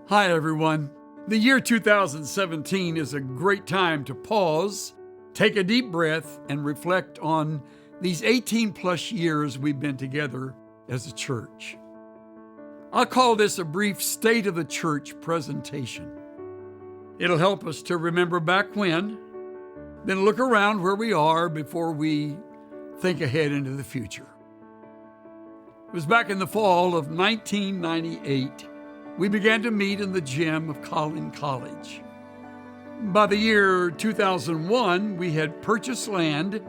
Hi, everyone. The year 2017 is a great time to pause, take a deep breath, and reflect on these 18 plus years we've been together as a church. I'll call this a brief State of the Church presentation. It'll help us to remember back when, then look around where we are before we think ahead into the future. It was back in the fall of 1998. We began to meet in the gym of Collin College. By the year 2001, we had purchased land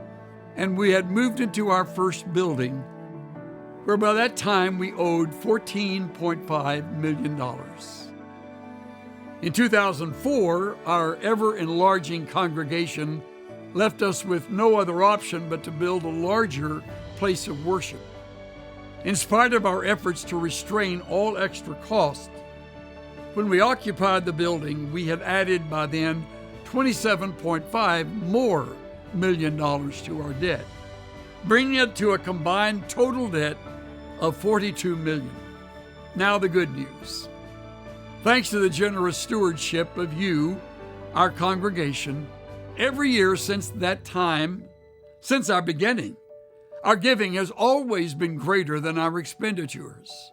and we had moved into our first building, where by that time we owed $14.5 million. In 2004, our ever-enlarging congregation left us with no other option but to build a larger place of worship. In spite of our efforts to restrain all extra costs, when we occupied the building, we had added by then $27.5 million to our debt, bringing it to a combined total debt of $42 million. Now the good news. Thanks to the generous stewardship of you, our congregation, every year since that time, since our beginning, our giving has always been greater than our expenditures.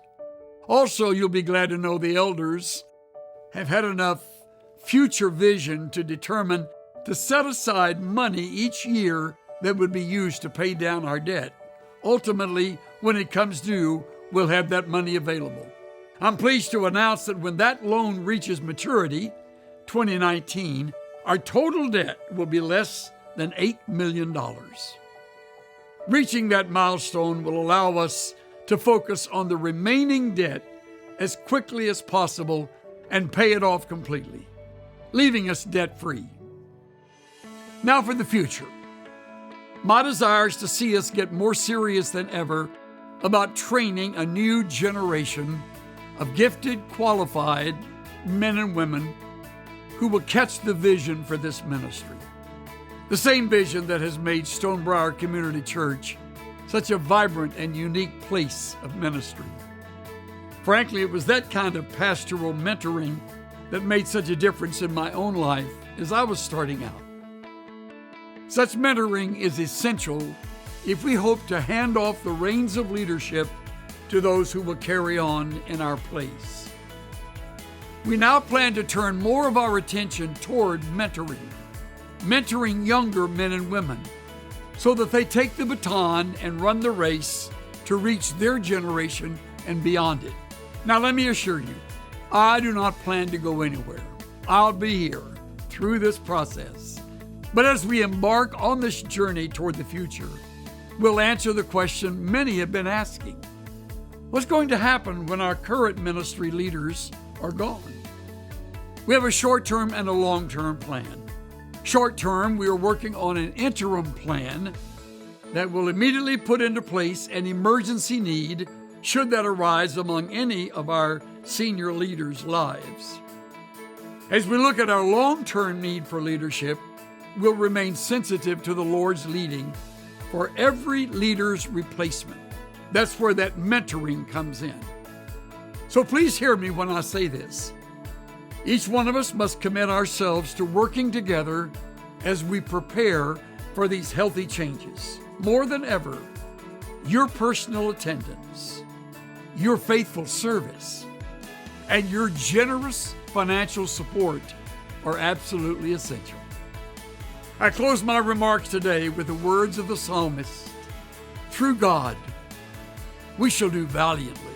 Also, you'll be glad to know the elders have had enough future vision to determine to set aside money each year that would be used to pay down our debt. Ultimately, when it comes due, we'll have that money available. I'm pleased to announce that when that loan reaches maturity, 2019, our total debt will be less than $8 million. Reaching that milestone will allow us to focus on the remaining debt as quickly as possible and pay it off completely, leaving us debt-free. Now for the future. My desire is to see us get more serious than ever about training a new generation of gifted, qualified men and women who will catch the vision for this ministry. The same vision that has made Stonebriar Community Church such a vibrant and unique place of ministry. Frankly, it was that kind of pastoral mentoring that made such a difference in my own life as I was starting out. Such mentoring is essential if we hope to hand off the reins of leadership to those who will carry on in our place. We now plan to turn more of our attention toward mentoring younger men and women so that they take the baton and run the race to reach their generation and beyond it. Now, let me assure you, I do not plan to go anywhere. I'll be here through this process. But as we embark on this journey toward the future, we'll answer the question many have been asking. What's going to happen when our current ministry leaders are gone? We have a short-term and a long-term plan. Short-term, we are working on an interim plan that will immediately put into place an emergency need should that arise among any of our senior leaders' lives. As we look at our long-term need for leadership, we'll remain sensitive to the Lord's leading for every leader's replacement. That's where that mentoring comes in. So please hear me when I say this. Each one of us must commit ourselves to working together as we prepare for these healthy changes. More than ever, your personal attendance, your faithful service, and your generous financial support are absolutely essential. I close my remarks today with the words of the psalmist, "Through God, we shall do valiantly.